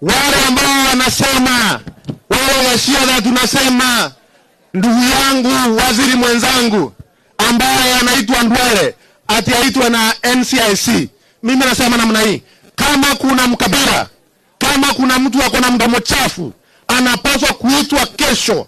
Wale ambao wanasema wale washia, tunasema ndugu yangu waziri mwenzangu ambaye anaitwa Ndwele ati aitwa na NCIC. Mimi nasema namna hii, kama kuna mkabila, kama kuna mtu ako na mdomo chafu, anapaswa kuitwa kesho,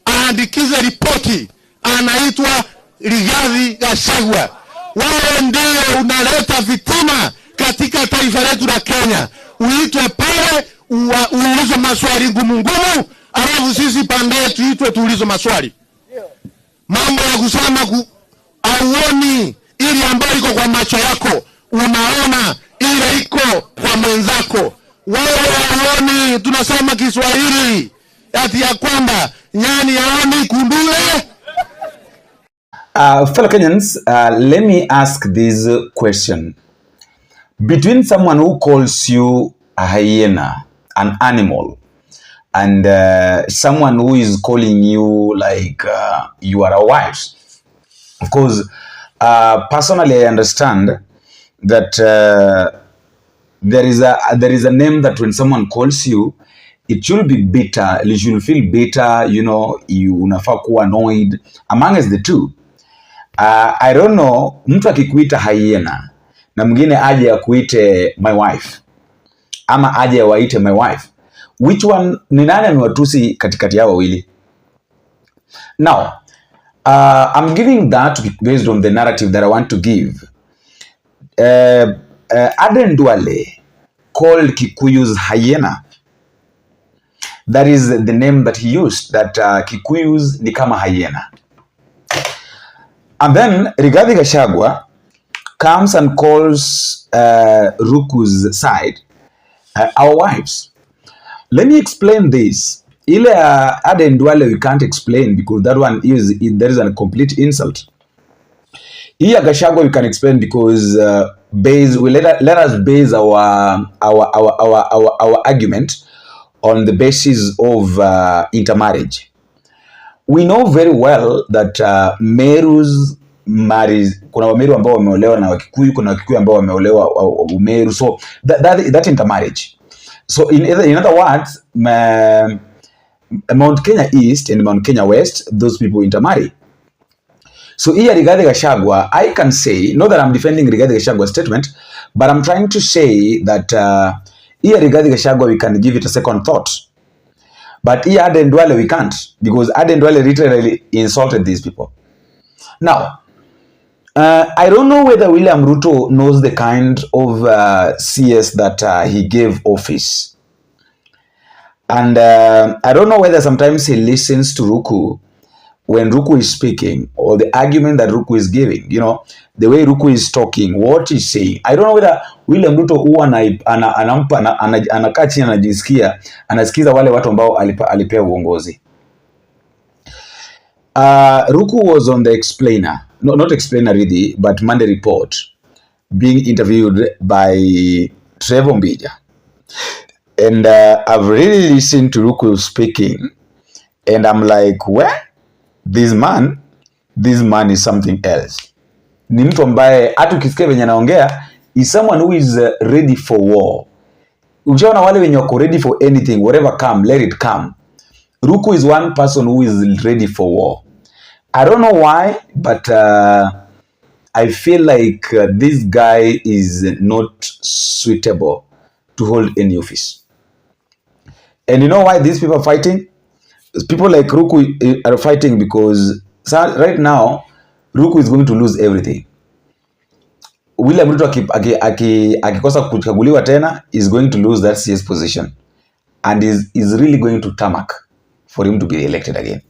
aandikize ripoti, anaitwa Rigathi Gachagua. Wao ndio unaleta vitina katika taifa letu la Kenya. Uitwe pale, uulizwe maswali ngumu, alafu sisi pande tuitwe tuulizwe maswali. Mambo ya kusema auoni ili ambayo iko kwa macho yako, unaona ile iko kwa mwenzako. Wewe auoni, tunasema Kiswahili ati ya kwamba nyani haoni kundule. Fellow Kenyans, let me ask this question. Between someone who calls you a hyena, an animal, and someone who is calling you like you are a wife, of course, personally I understand that there is a name that when someone calls you, it should be bitter. You should feel bitter, you know, you unafaa kuwa annoyed amongst the two. I don't know, mtu akikuita hyena na mwingine aje akuite my wife, ama aje waite my wife, which one ni nani amewatusi katikati yao wawili? Now, I'm giving that based on the narrative that I want to give. Aden Duale called Kikuyus hyena. That is the name that he used, that Kikuyus ni kama hyena. And then Rigathi Gachagua comes and calls RUKU's side our wives. Let me explain this. Ile Aden Duale we can't explain because that one there is a complete insult. Here Gachagua we can explain because let us base our argument on the basis of intermarriage. We know very well that Merus marries, kuna Wameru ambao wameolewa na Wakikuyu, kuna Wakikuyu ambao wameolewa Umeru, so that intermarriage. So in other words, Mount Kenya East and Mount Kenya West, those people intermarry. So here Rigathi Gachagua, I can say, not that I'm defending Rigathi Gachagua's statement, but I'm trying to say that here Rigathi Gachagua, we can give it a second thought. But here Aden Duale we can't, because Aden Duale literally insulted these people. Now, I don't know whether William Ruto knows the kind of CS that he gave office. And I don't know whether sometimes he listens to Ruku when Ruku is speaking, or the argument that Ruku is giving, you know, the way Ruku is talking, what he's saying. I don't know whether William Ruto huwa anakaa chini anasikiza wale watu ambao alipea uongozi. Ruku was on the explainer, no, not explainer really, but Monday Report, being interviewed by Trevor Mbija. And I've really listened to Ruku speaking, and I'm like, well, this man is something else. Ni mtu ambaye hata ukisikia venye anaongea, is someone who is ready for war. Ukiona wale wenye wako ready for anything, whatever come, let it come. Ruku is one person who is ready for war. I don't know why, but I feel like this guy is not suitable to hold any office. And you know why these people are fighting? People like Ruku are fighting because right now, Ruku is going to lose everything. William Ruto akikosa kuchaguliwa tena is going to lose that CS position, and is really going to tarmac for him to be elected again.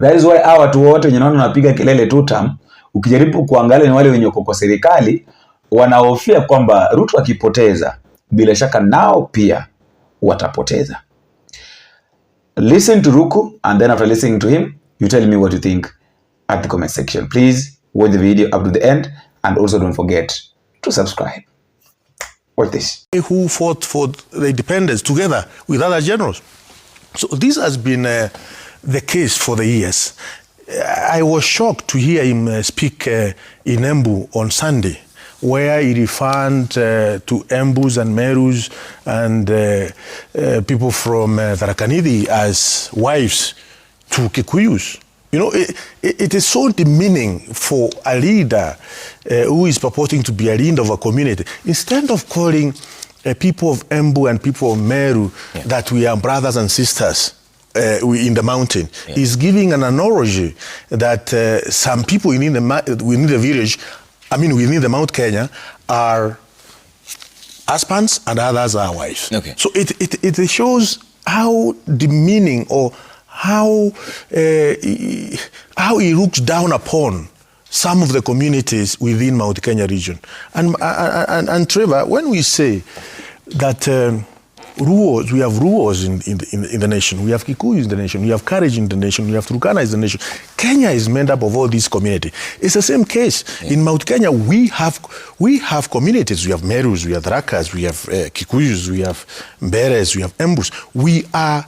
That is why hawa watu wote wenye naona wanapiga kelele two term, ukijaribu kuangalia ni wale wenye kwa serikali wanahofia kwamba Ruto akipoteza bila shaka nao pia watapoteza. Listen to Ruku, and then after listening to him, you tell me what you think at the comment section. Please watch the video up to the end, and also don't forget to subscribe. Watch this. Who fought for the independence together with other generals. So this has been the case for the years. I was shocked to hear him speak in Embu on Sunday where he referred to Embus and Merus and people from Tharaka-Nithi as wives to Kikuyus. You know, it is so demeaning for a leader who is purporting to be a leader of a community. Instead of calling people of Embu and people of Meru that we are brothers and sisters in the mountain, is giving an analogy that some people within the village, within the Mount Kenya, are husbands and others are wives. Okay. So it shows how demeaning or how he looks down upon some of the communities within Mount Kenya region. And Trevor, when we say that Ruos, we have Ruos in the nation, we have Kikuyus in the nation, we have Courage in the nation, we have Turkana in the nation. Kenya is made up of all these communities. It's the same case. Yeah. In Mount Kenya, we have communities. We have Merus, we have Rakas, we have Kikuyus, we have Mberes, we have Embus. We are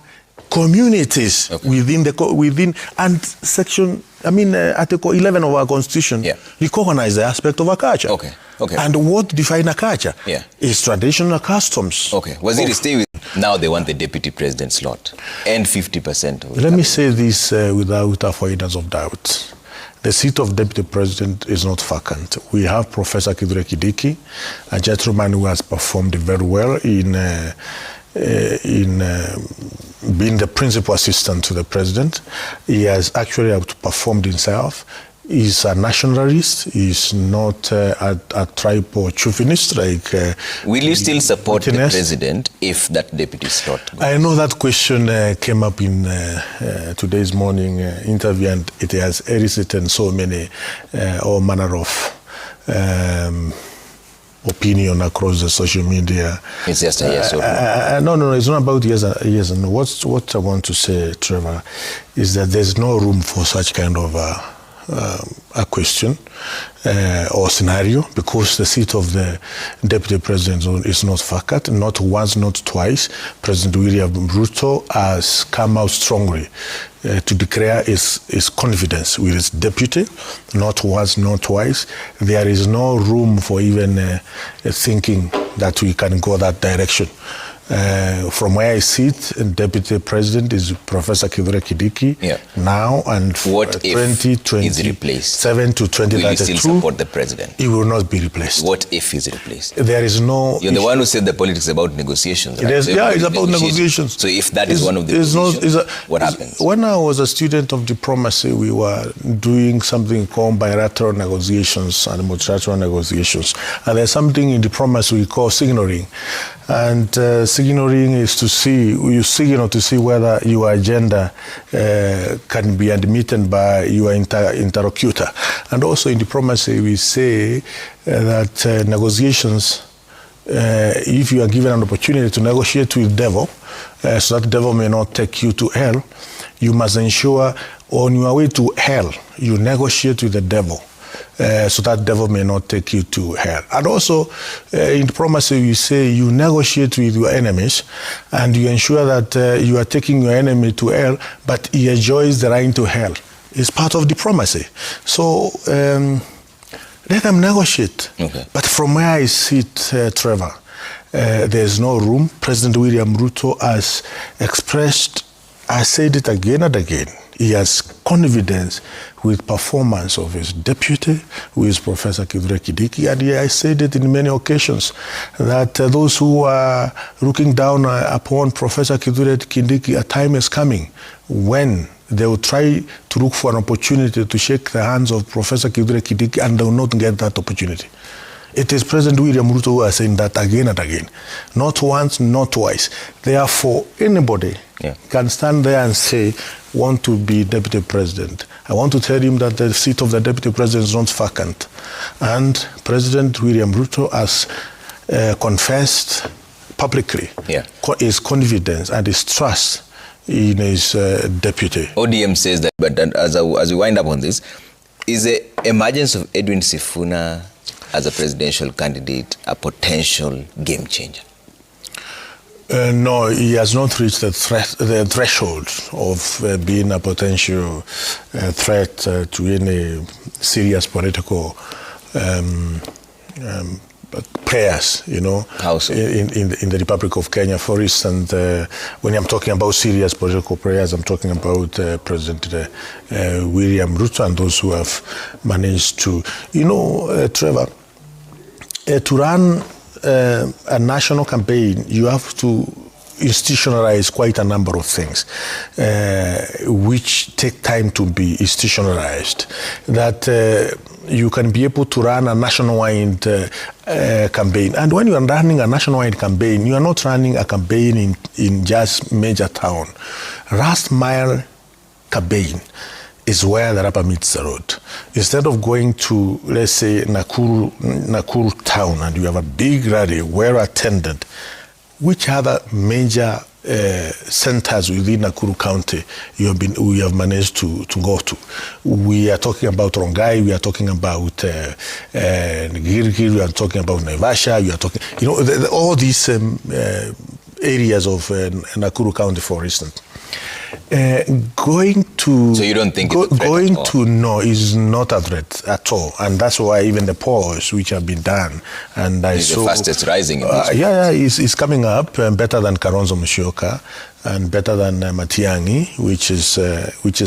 communities within and section, Article 11 of our Constitution recognize the aspect of a culture. Okay. And what defines a culture is traditional customs. Okay. Waziri, stay with. Now they want the deputy president slot and 50% of. Let me say this without avoidance of doubt. The seat of deputy president is not vacant. We have Professor Kithure Kindiki, a gentleman who has performed very well in being the principal assistant to the president. He has actually outperformed himself. He's a nationalist. He's not a tribe or chauvinist like. Will you still support the president if that deputy slot goes? I know that question came up in today's morning interview, and it has elicited so many all manner of opinion across the social media. It's just a yes or no? No, it's not about yes and no. What I want to say, Trevor, is that there's no room for such kind of a question or scenario, because the seat of the deputy president is not vacant. Not once, not twice. President William Ruto has come out strongly to declare his confidence with his deputy. Not once, not twice. There is no room for even thinking that we can go that direction. From where I sit, deputy president is Professor Kithure Kindiki now, and what if 2027 to 2032, will you still support the president? He will not be replaced. What if he's replaced? There is no. You're the one who said the politics about negotiations. Right? It's about negotiations. So if that is one of the negotiations, what happens? When I was a student of diplomacy, we were doing something called bilateral negotiations and multilateral negotiations, and there's something in diplomacy we call signaling. And signaling is you signal to see whether your agenda can be admitted by your interlocutor. And also in diplomacy, we say that negotiations, if you are given an opportunity to negotiate with the devil, so that the devil may not take you to hell, you must ensure on your way to hell, you negotiate with the devil. So that devil may not take you to hell. And also, in diplomacy, we say you negotiate with your enemies and you ensure that you are taking your enemy to hell, but he enjoys the right to hell. It's part of diplomacy. So let them negotiate. Okay. But from where I sit, Trevor, there's no room. President William Ruto has expressed, I said it again and again, he has confidence with performance of his deputy, who is Professor Kithure Kindiki, and I said it in many occasions, that those who are looking down upon Professor Kithure Kindiki, a time is coming when they will try to look for an opportunity to shake the hands of Professor Kithure Kindiki, and they will not get that opportunity. It is President William Ruto who is saying that again and again. Not once, not twice. Therefore, anybody can stand there and say, want to be deputy president. I want to tell him that the seat of the deputy president is not vacant. And President William Ruto has confessed publicly his confidence and his trust in his deputy. ODM says that, but as we wind up on this, is the emergence of Edwin Sifuna as a presidential candidate a potential game changer? No, he has not reached the threshold of being a potential threat to any serious political prayers, How so? in the Republic of Kenya. For instance, when I'm talking about serious political prayers, I'm talking about President William Ruto and those who have managed to, Trevor, to run a national campaign, you have to institutionalize quite a number of things, which take time to be institutionalized. That you can be able to run a nationwide campaign. And when you are running a nationwide campaign, you are not running a campaign in just major town. Last mile campaign is where the rubber meets the road. Instead of going to, let's say, Nakuru town, and you have a big rally, well attended, which other major centers within Nakuru County we have managed to go to? We are talking about Rongai, we are talking about Girgir, we are talking about Naivasha, we are talking, all these areas of Nakuru County, for instance. Going to so you don't think it's a threat going at all? to no is not a threat at all, and that's why even the polls which have been done, and I saw the fastest rising in is coming up better than Kalonzo Musyoka and better than Matiang'i, which is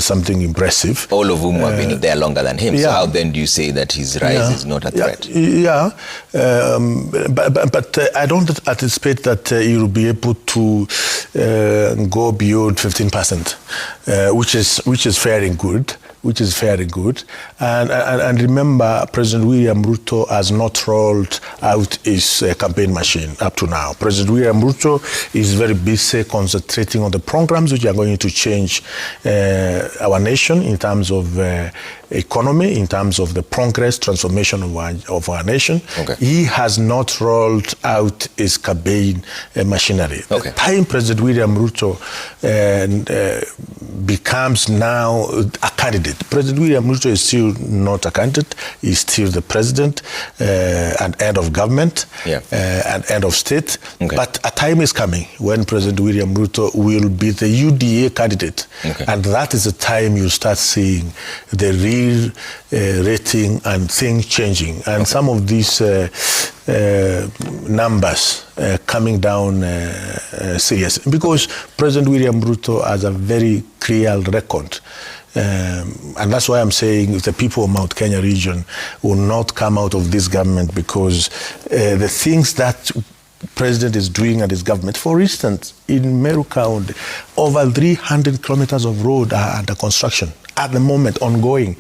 something impressive. All of whom have been there longer than him. So how then do you say that his rise is not a threat? But I don't anticipate that he will be able to go beyond 15%, which is fairly good. And remember, President William Ruto has not rolled out his campaign machine up to now. President William Ruto is very busy concentrating on the programs which are going to change our nation in terms of economy, in terms of the progress, transformation of our nation. Okay. He has not rolled out his campaign machinery. Okay. The time President William Ruto becomes now a candidate. President William Ruto is still not a candidate. He's still the president and head of government and head of state. Okay. But a time is coming when President William Ruto will be the UDA candidate. Okay. And that is the time you start seeing the real rating and things changing. And some of these numbers coming down seriously. Because President William Ruto has a very clear record. And that's why I'm saying the people of Mount Kenya region will not come out of this government because the things that President is doing at his government, for instance, in Meru County, over 300 kilometers of road are under construction at the moment, ongoing.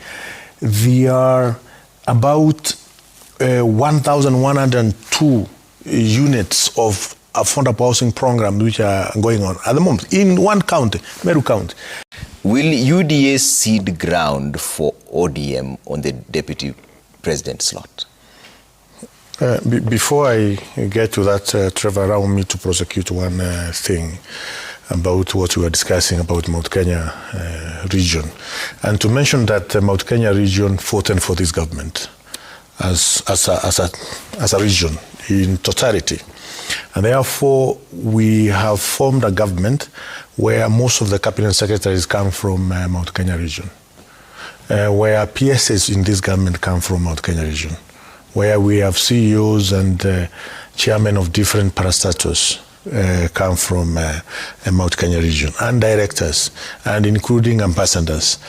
There are about 1,102 units of affordable housing program which are going on at the moment in one county, Meru County. Will UDA cede ground for ODM on the deputy president slot? Before I get to that, Trevor, allow me to prosecute one thing about what we were discussing about Mount Kenya region. And to mention that Mount Kenya region fought for this government as a region in totality. And therefore, we have formed a government where most of the cabinet secretaries come from Mount Kenya region, where PSs in this government come from Mount Kenya region, where we have CEOs and chairmen of different parastatals come from Mount Kenya region, and directors, and including ambassadors,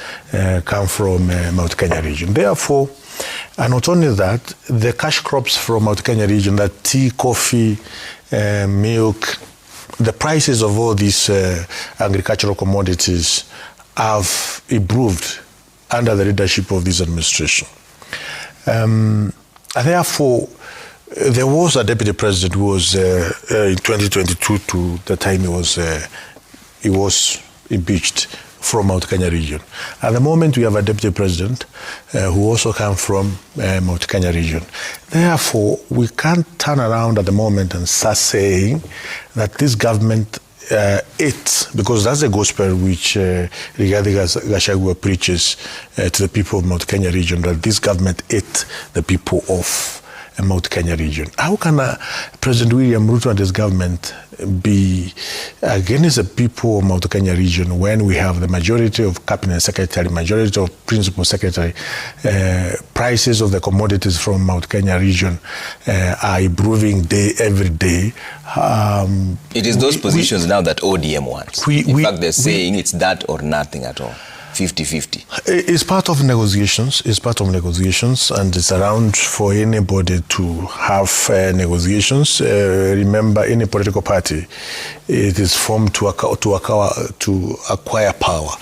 come from Mount Kenya region. Therefore, and not only that, the cash crops from Mount Kenya region, that tea, coffee, milk, the prices of all these agricultural commodities have improved under the leadership of this administration. Therefore, there was a deputy president who was in 2022 to the time he was impeached from Mount Kenya region. At the moment, we have a deputy president who also comes from Mount Kenya region. Therefore, we can't turn around at the moment and start saying that this government because that's the gospel which Rigathi Gachagua preaches to the people of Mount Kenya region, that this government ate the people of Mount Kenya region. How can President William Ruto and his government be against the people of Mount Kenya region when we have the majority of cabinet secretary, majority of principal secretary, prices of the commodities from Mount Kenya region are improving every day. It is those positions now that ODM wants. In fact, they're saying it's that or nothing at all. 50-50. It's part of negotiations. It's part of negotiations, and it's around for anybody to have negotiations. Remember, any political party, it is formed to acquire power.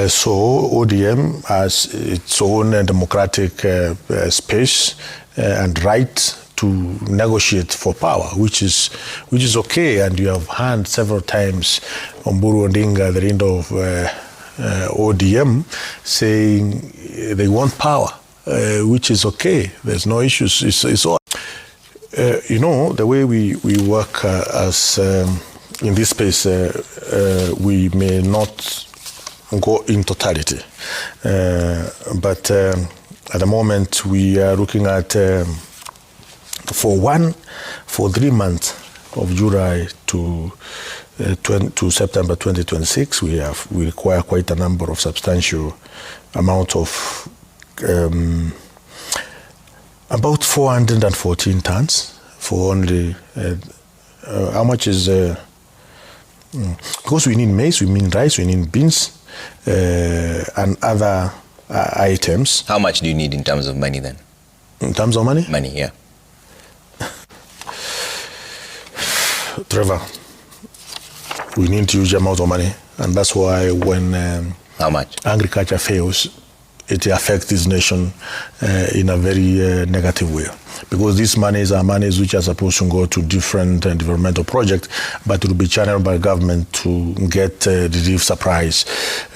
So ODM has its own democratic space and right to negotiate for power, which is okay. And you have heard several times Omburu Odinga, the leader of ODM, saying they want power, which is okay. There's no issues. It's all. You know, the way we work as in this space, we may not go in totality, but at the moment we are looking at for 3 months of July to September 2026, we require quite a number of substantial amount of about 414 tons for only how much is because we need maize, we need rice, we need beans and other items. How much do you need in terms of money then? In terms of money? Money, yeah. Trevor, we need huge amount of money, and that's why when how much agriculture fails, it affects this nation in a very negative way, because these monies are monies which are supposed to go to different developmental projects, but it will be channeled by government to get relief supplies.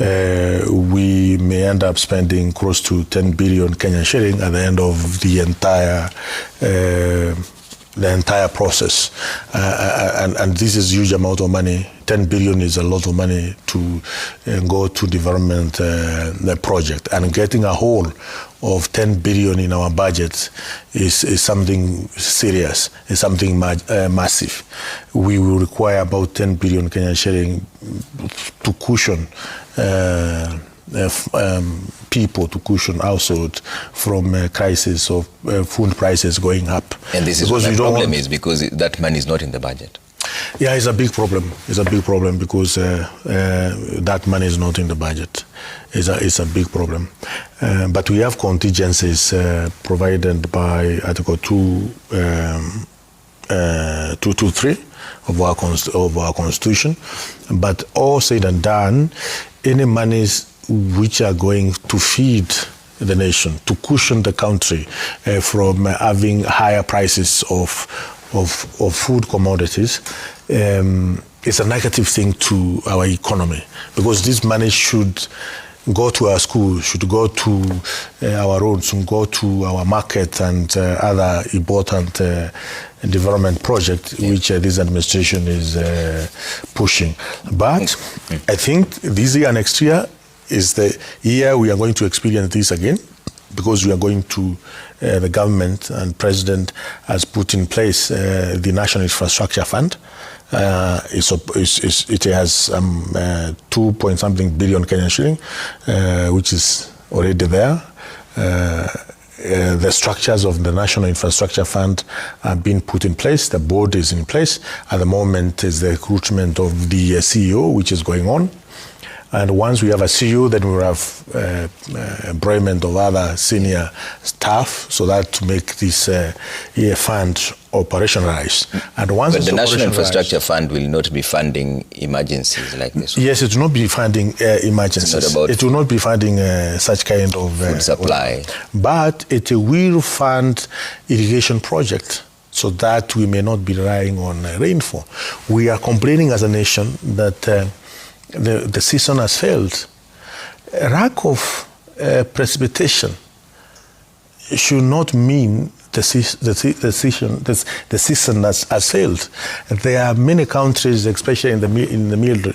We may end up spending close to 10 billion Kenyan shilling at the end of the entire process, and this is a huge amount of money. 10 billion is a lot of money to go to development project, and getting a whole of 10 billion in our budget is something serious, is something massive. We will require about 10 billion Kenyan shilling to cushion people, to cushion household from crisis of food prices going up. And this is what the problem is, because that money is not in the budget. Yeah, it's a big problem. It's a big problem because that money is not in the budget. It's a big problem. But we have contingencies provided by Article 223 of our Constitution. But all said and done, any monies which are going to feed the nation, to cushion the country from having higher prices of food commodities, is a negative thing to our economy, because this money should go to our schools, should go to our roads, should go to our market and other important development projects which this administration is pushing. But I think this year, next year, is the year we are going to experience this again, because we are going to, the government and president has put in place the National Infrastructure Fund. It has 2-point-something billion Kenyan shilling, which is already there. The structures of the National Infrastructure Fund have been put in place. The board is in place. At the moment is the recruitment of the CEO, which is going on. And once we have a CEO, then we'll have employment of other senior staff, so that to make this fund operationalized. And once but the National Infrastructure Fund will not be funding emergencies like this? Yes, it will not be funding emergencies. It will not be funding such kind of food supply. But it will fund irrigation projects, so that we may not be relying on rainfall. We are complaining as a nation that the season has failed. A lack of precipitation should not mean the season has failed. There are many countries, especially in the Middle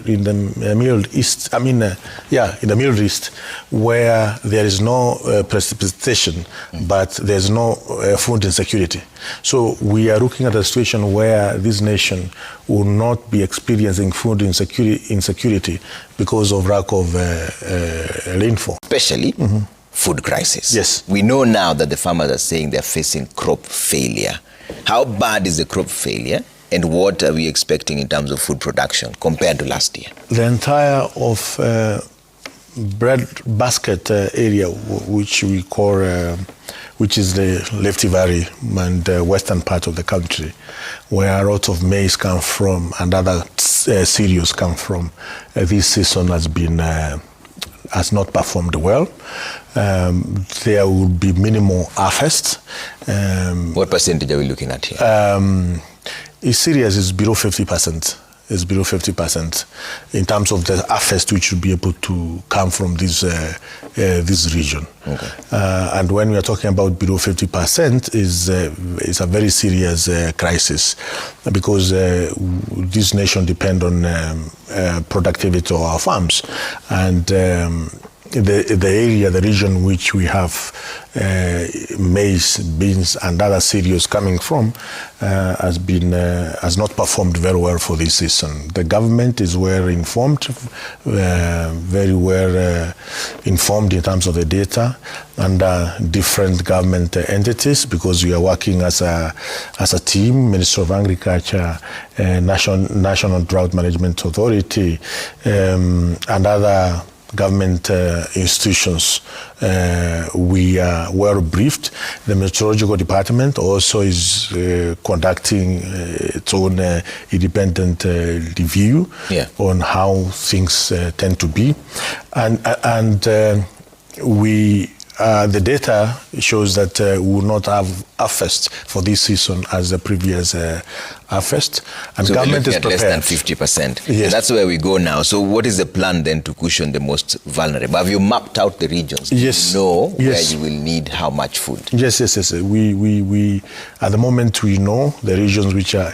East. In the Middle East, where there is no precipitation, but there's no food insecurity. So we are looking at a situation where this nation will not be experiencing food insecurity because of lack of rainfall, especially. Food crisis. Yes. We know now that the farmers are saying they're facing crop failure. How bad is the crop failure, and what are we expecting in terms of food production compared to last year? The entire of bread basket area, which we call, which is the Rift Valley and western part of the country, where a lot of maize come from and other cereals come from, this season has not performed well. There will be minimal harvest. What percentage are we looking at here? Cereals is below 50%. It's below 50% in terms of the harvest which should be able to come from this region. Okay. And when we are talking about below 50%, is a very serious crisis, because this nation depends on productivity of our farms, and the region which we have maize, beans, and other cereals coming from has not performed very well for this season. The government is well informed, very well informed in terms of the data, and different government entities, because we are working as a team, Ministry of Agriculture, National Drought Management Authority, and other government institutions. We are well briefed. The Meteorological Department also is conducting its own independent review on how things tend to be. And the data shows that we will not have harvest for this season as the previous harvest, and so government is prepared. Less than 50%. Yes. That's where we go now. So what is the plan then to cushion the most vulnerable? Have you mapped out the regions? Yes. Do you know where Yes. you will need how much food? Yes. We at the moment we know the regions which are,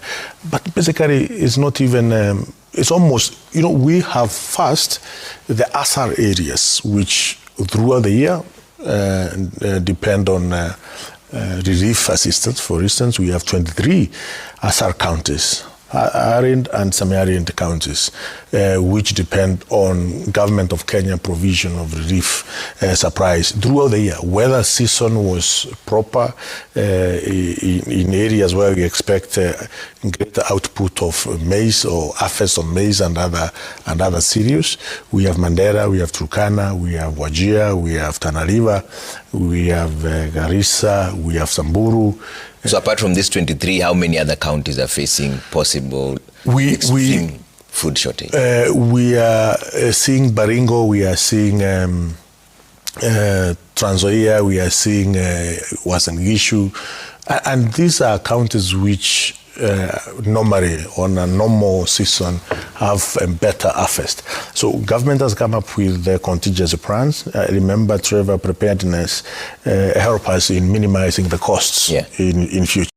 but basically it's not even. It's almost, we have first the ASAR areas, which throughout the year depend on relief assistance. For instance, we have 23 ASAR counties, arid and semi-arid counties, which depend on Government of Kenya provision of relief supplies throughout the year. Whether season was proper in areas where we expect greater output of maize or harvest of maize and other cereals. We have Mandera, we have Turkana, we have Wajir, we have Tana River, we have Garissa, we have Samburu. So apart from these 23, how many other counties are facing possible extreme food shortage? We are seeing Baringo, we are seeing Trans Nzoia, we are seeing Uasin Gishu, and these are counties which normally on a normal season have a better harvest. So government has come up with the contingency plans. Remember, Trevor, preparedness help us in minimizing the costs in future.